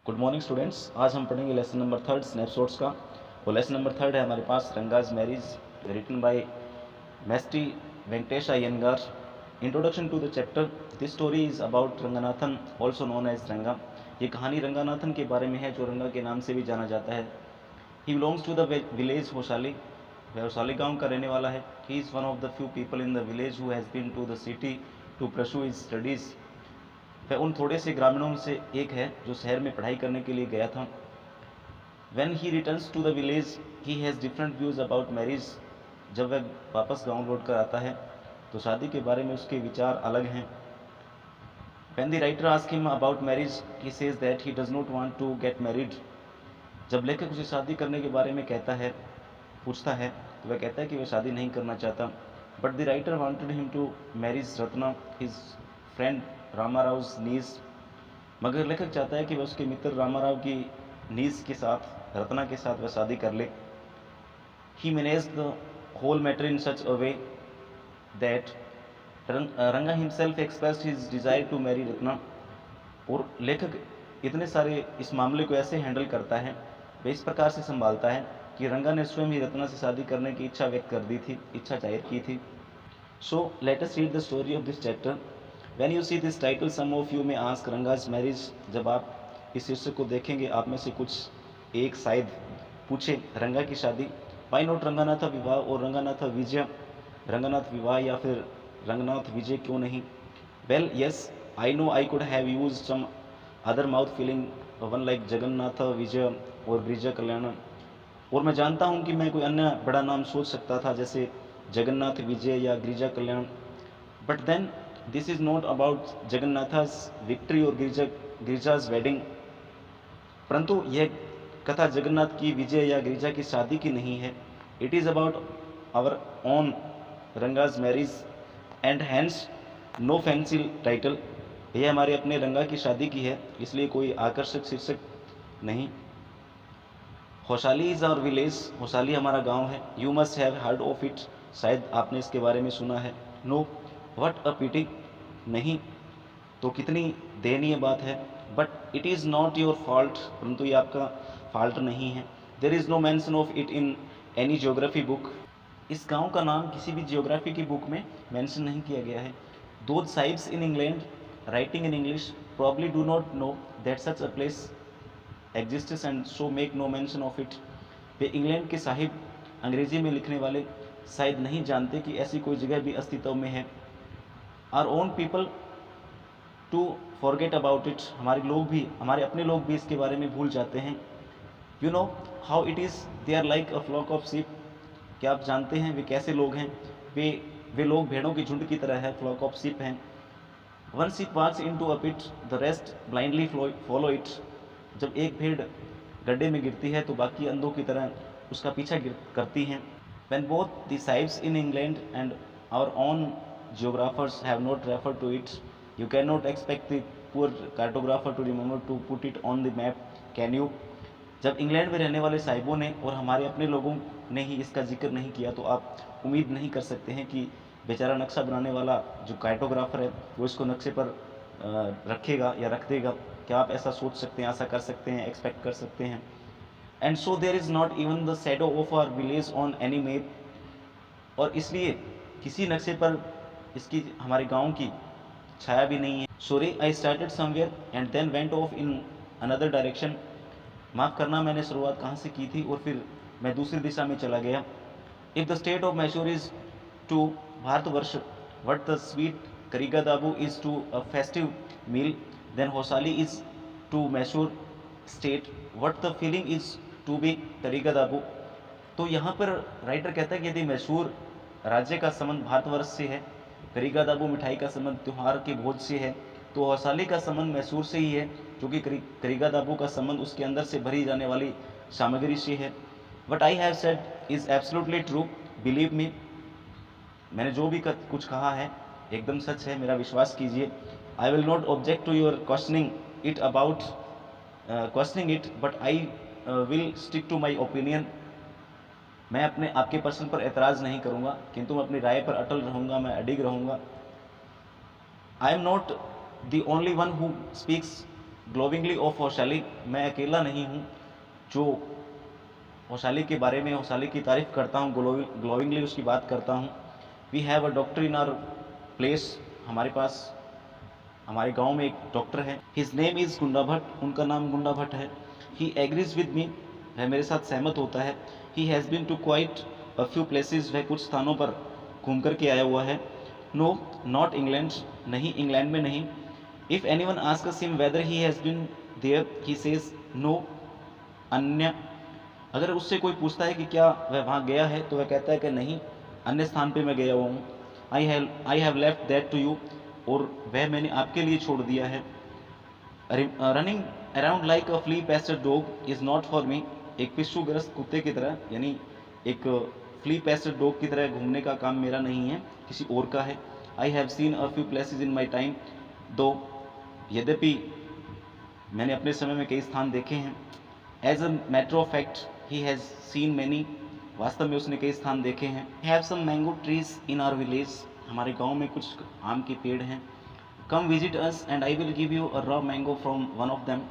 Good morning students. आज हम पढ़ेंगे लेसन नंबर थर्ड स्नैपशॉट्स का। और लेसन नंबर थर्ड है हमारे पास Ranga's marriage, written by Masti Venkatesh Iyengar. Introduction to the chapter. This story is about Ranganathan also known as Ranga. ये कहानी रंगनाथन के बारे में है जो रंगा के नाम से भी जाना जाता है। He belongs to the village Hosahalli. वह होशाली गाँव का रहने वाला है। He is one of the few people in the village who has been to the city to pursue his studies. वह उन थोड़े से ग्रामीणों में से एक है जो शहर में पढ़ाई करने के लिए गया था। When he returns to the village, he has different views about marriage. जब वह वापस गांव लौट कर आता है तो शादी के बारे में उसके विचार अलग हैं। When the writer asks him about marriage, he says that he does not want to get married. जब लेखक उसे शादी करने के बारे में पूछता है तो वह कहता है कि वह शादी नहीं करना चाहता। But the writer wanted him to marry Ratna, his friend Rama Rao नीस। मगर लेखक चाहता है कि वह उसके मित्र रामाराव की नीस के साथ, रत्ना के साथ वह शादी कर ले। He manage the whole matter in such a way that Ranga himself expressed his desire to marry Ratna. और लेखक इतने सारे इस मामले को ऐसे हैंडल करता है, वह इस प्रकार से संभालता है कि रंगा ने स्वयं ही रत्ना से शादी करने की इच्छा व्यक्त कर दी थी, इच्छा जाहिर की थी। So let us read the story of this chapter. When you see this title, some of you may ask रंगा's marriage। जब आप इस शीर्षक को देखेंगे आप में से कुछ एक शायद पूछे रंगा की शादी। Why not रंगानाथ विवाह और रंगानाथ विजय? रंगानाथ विवाह या फिर रंगनाथ विजय क्यों नहीं? Well, yes, I know I could have used some other mouth feeling one like Jagannath विजय और गिरिजा कल्याण। और मैं जानता हूँ कि मैं कोई अन्य बड़ा नाम सोच सकता था जैसे जगन्नाथ विजय या गिरिजा कल्याण। But then this is not about जगन्नाथा's victory और गिरिजा's wedding। परंतु यह कथा जगन्नाथ की विजय या गिरिजा की शादी की नहीं है। It is about our own रंगा's marriage and hence no fancy title। यह हमारे अपने रंगा की शादी की है, इसलिए कोई आकर्षक शीर्षक नहीं। Hosahalli is our village. Hosahalli हमारा गांव है। You must have heard of it. शायद आपने इसके बारे में सुना है। No, what a pity. नहीं तो कितनी दयनीय बात है। But it is not your fault. परंतु ये आपका फॉल्ट नहीं है। There is no mention of it in any geography book. इस गांव का नाम किसी भी जियोग्राफी की बुक में मेंशन नहीं किया गया है। Those sahibs in England writing in English probably do not know that such a place exists and so make no mention of it. वे इंग्लैंड के साहिब अंग्रेजी में लिखने वाले शायद नहीं जानते कि ऐसी कोई जगह भी अस्तित्व में है। Our own people to forget about it. हमारे लोग भी, हमारे अपने लोग भी इसके बारे में भूल जाते हैं। You know how it is, they are like a flock of sheep. क्या आप जानते हैं वे कैसे लोग हैं? वे लोग भेड़ों की झुंड की तरह है, फ्लॉक ऑफ शीप हैं। One sheep walks into a pit, the rest blindly follow it. जब एक भेड़ गड्ढे में गिरती है तो बाकी अंधों की तरह उसका पीछा करती हैं। When both the tribes in England and our own geographers have not referred to it, you cannot expect the poor cartographer to remember to put it on the map, can you? जब England में रहने वाले साहिबों ने और हमारे अपने लोगों ने ही इसका जिक्र नहीं किया तो आप उम्मीद नहीं कर सकते हैं कि बेचारा नक्शा बनाने वाला जो कार्टोग्राफर है वो इसको नक्शे पर रखेगा या रख देगा। क्या आप ऐसा सोच सकते हैं, ऐसा कर सकते हैं, एक्सपेक्ट कर सकते हैं? And so there is not even the shadow of our village on any map. और इसलिए किसी नक्शे पर इसकी हमारे गांव की छाया भी नहीं है। Sorry, I started somewhere and then went off in another direction. माफ़ करना, मैंने शुरुआत कहाँ से की थी और फिर मैं दूसरी दिशा में चला गया। If the state of Mysore is to Bharatavarsha what the sweet karigadubu is to a festive meal, then Hosahalli is to Mysore state what the feeling is to be karigadubu. तो यहाँ पर राइटर कहता है कि यदि मैसूर राज्य का संबंध भारतवर्ष से है, करीगा दाबू मिठाई का संबंध त्यौहार के भोज से है, तो होसाली का संबंध मैसूर से ही है जो कि करीगा दाबू का संबंध उसके अंदर से भरी जाने वाली सामग्री से है। What I have said is absolutely true, believe me. मैंने जो भी कुछ कहा है एकदम सच है, मेरा विश्वास कीजिए। I will not object to your questioning it but I will stick to my opinion. मैं अपने आपके प्रश्न पर एतराज़ नहीं करूँगा किंतु मैं अपनी राय पर अटल रहूँगा, मैं अडिग रहूँगा। I am not the only one who speaks glowingly of Vaishali, मैं अकेला नहीं हूँ जो वैशाली के बारे में, वैशाली की तारीफ़ करता हूँ, ग्लोविंगली उसकी बात करता हूँ। We have a doctor in our place, हमारे पास, हमारे गांव में एक डॉक्टर है। हिज नेम इज़ गुंडा भट्ट, उनका नाम गुंडा भट्ट है। ही एग्रीज विद मी, वह मेरे साथ सहमत होता है। He has been to quite a few places, वह कुछ स्थानों पर घूम कर के आया हुआ है। नो नॉट इंग्लैंड, नहीं इंग्लैंड में नहीं। If any one asks him whether he has been there he says no, अन्य, अगर उससे कोई पूछता है कि क्या वह वहाँ गया है तो वह कहता है कि नहीं, अन्य स्थान पे मैं गया हुआ हूँ। I have left that to you, और वह मैंने आपके लिए छोड़ दिया है। Running around like a flea pestered dog is not for me, एक पिस्सूग्रस्त कुत्ते की तरह, यानी एक फ्ली पेस्टेड डॉग की तरह घूमने का काम मेरा नहीं है, किसी और का है। I have seen a few places in my time, दो, यद्यपि मैंने अपने समय में कई स्थान देखे हैं। As a matter of fact he has seen many, वास्तव में उसने कई स्थान देखे हैं। Have some mango trees in our village, हमारे गांव में कुछ आम के पेड़ हैं। Come visit us and I will give you a raw mango from one of them,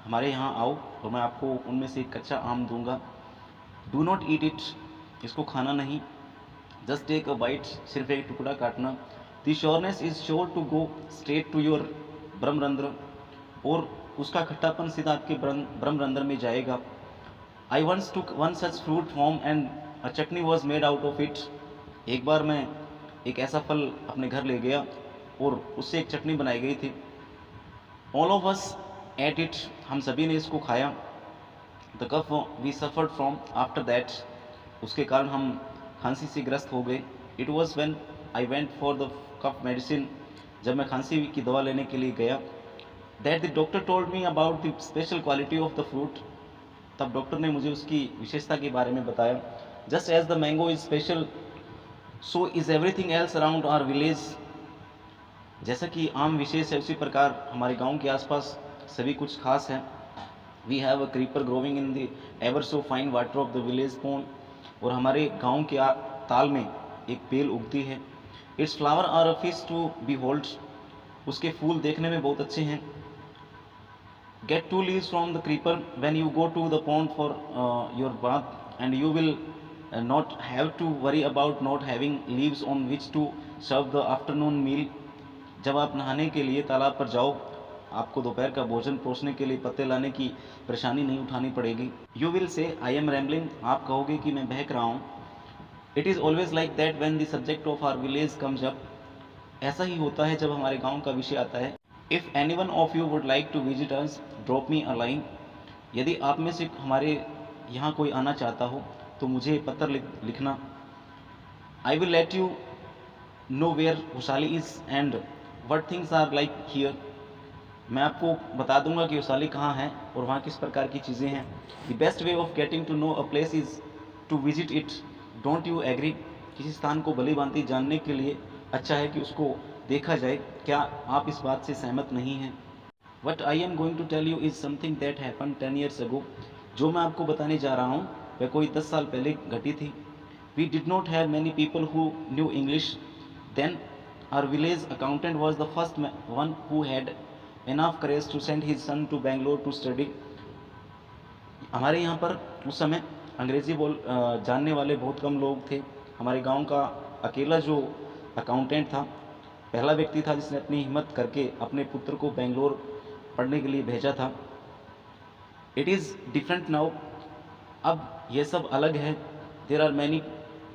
हमारे यहाँ आओ और मैं आपको उनमें से एक कच्चा आम दूंगा। डू नॉट ईट इट, इसको खाना नहीं। जस्ट टेक अ बाइट, सिर्फ एक टुकड़ा काटना। The sureness is sure to go straight to your brahmarandhra, और उसका खट्टापन सीधा आपके ब्रह्मरंध्र में जाएगा। I once took one such fruit home and a chutney was made out of it, एक बार मैं एक ऐसा फल अपने घर ले गया और उससे एक चटनी बनाई गई थी। All of us ate it, हम सभी ने इसको खाया। The cough we suffered from after that, उसके कारण हम खांसी से ग्रस्त हो गए। It was when I went for the cough medicine, जब मैं खांसी की दवा लेने के लिए गया। That the doctor told me about the special quality of the fruit, तब डॉक्टर ने मुझे उसकी विशेषता के बारे में बताया। Just as the mango is special so is everything else around our village, जैसा कि आम विशेष है उसी प्रकार हमारे गांव के आसपास सभी कुछ खास है। We have a creeper growing in the ever so fine water of the village pond, और हमारे गांव के ताल में एक बेल उगती है। Its flower are a fish to behold, उसके फूल देखने में बहुत अच्छे हैं। Get 2 leaves from the creeper when you go to the pond for your bath and you will not have to worry about not having leaves on which to serve the afternoon meal, जब आप नहाने के लिए तालाब पर जाओ आपको दोपहर का भोजन परोसने के लिए पत्ते लाने की परेशानी नहीं उठानी पड़ेगी। You will say I am rambling, आप कहोगे कि मैं बहक रहा हूँ। It is always like that when the subject of our village comes up, ऐसा ही होता है जब हमारे गांव का विषय आता है। If any one of you would like to visit us drop me a line, यदि आप में से हमारे यहाँ कोई आना चाहता हो तो मुझे पत्र लिखना। I will let you know where Vaishali is and what things are like here, मैं आपको बता दूंगा कि वैशाली कहाँ है और वहाँ किस प्रकार की चीज़ें हैं। The best way of getting to know a place is to visit it, don't you agree, किसी स्थान को भली भांति जानने के लिए अच्छा है कि उसको देखा जाए, क्या आप इस बात से सहमत नहीं हैं। What I am going to tell you is something that happen 10 years ago, जो मैं आपको बताने जा रहा हूँ वह कोई 10 साल पहले घटी थी। We did not have many people who knew English then, our village accountant was the first one who had enough courage to send his son to Bangalore to study, हमारे यहाँ पर उस समय अंग्रेज़ी जानने वाले बहुत कम लोग थे। हमारे गांव का अकेला जो अकाउंटेंट था, पहला व्यक्ति था जिसने अपनी हिम्मत करके अपने पुत्र को बेंगलोर पढ़ने के लिए भेजा था। इट इज़ डिफरेंट नाउ, अब यह सब अलग है। There are many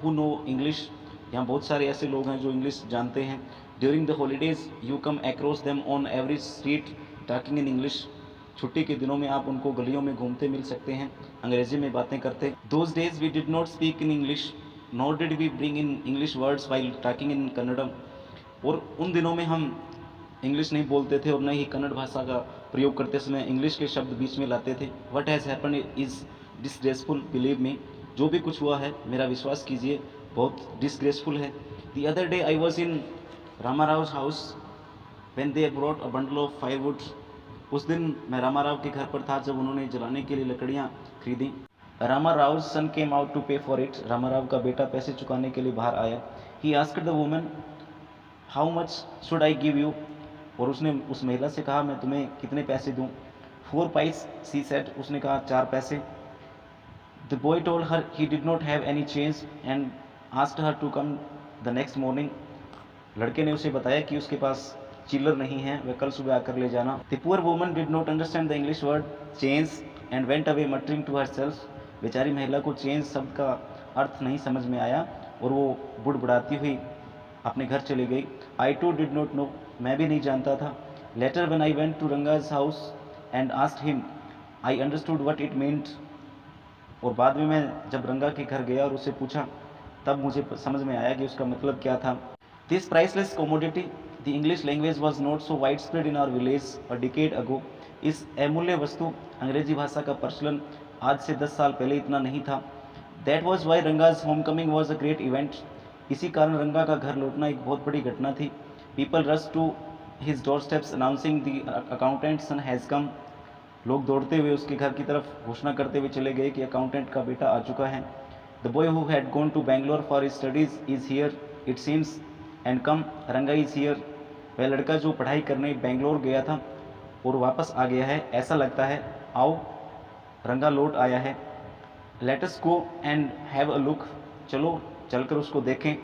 who know English, यहाँ बहुत सारे ऐसे लोग हैं जो इंग्लिश जानते हैं। During the holidays you come across them on every street talking in English, छुट्टी के दिनों में आप उनको गलियों में घूमते मिल सकते हैं अंग्रेजी में बातें करते। Those days we did not speak in English nor did we bring in English words while talking in Kannada, और उन दिनों में हम इंग्लिश नहीं बोलते थे और न ही कन्नड़ भाषा का प्रयोग करते समय इंग्लिश के शब्द बीच में लाते थे। What has happen is disgraceful, believe me, जो भी कुछ हुआ है मेरा विश्वास कीजिए बहुत डिसग्रेसफुल है। The other day I was in Ramarao house when they brought a bundle of firewood, उस दिन मैं रामाराव के घर पर था जब उन्होंने जलाने के लिए लकड़ियाँ खरीदी। रामाराव सन केम आउट टू पे फॉर इट, रामाराव का बेटा पैसे चुकाने के लिए बाहर आया। He asked the woman how much should I give you, और उसने उस महिला से कहा, मैं तुम्हें कितने पैसे दूँ? 4 pice, she said, उसने कहा 4 पैसे। The boy told her he did not have any change and asked her to come the next morning. लड़के ने उसे बताया कि उसके पास चिल्लर नहीं है, वह कल सुबह आकर ले जाना। The poor woman did not understand the English word change and went away muttering to herself. बेचारी महिला को चेंज शब्द का अर्थ नहीं समझ में आया और वो बुड़बुड़ाती हुई अपने घर चली गई। I too did not know, मैं भी नहीं जानता था। Later when I went to Ranga's house and asked him, I understood what it meant. और बाद में मैं जब रंगा के घर गया और उससे पूछा, तब मुझे समझ में आया कि उसका मतलब क्या था। This priceless commodity, the English language was not so widespread in our village a decade ago. इस अमूल्य वस्तु अंग्रेजी भाषा का प्रचलन आज से 10 साल पहले इतना नहीं था। That was why Ranga's homecoming was a great event. इसी कारण रंगा का घर लौटना एक बहुत बड़ी घटना थी। People rushed to his doorsteps announcing the accountant's son has come. लोग दौड़ते हुए उसके घर की तरफ घोषणा करते हुए चले गए कि अकाउंटेंट का बेटा आ चुका है। The boy who had gone to Bangalore for his studies is here, it seems, and come, Ranga is here. वह लड़का जो पढ़ाई करने बेंगलोर गया था और वापस आ गया है, ऐसा लगता है। आओ, रंगा लौट आया है। Let us go and have a look. चलो चलकर उसको देखें।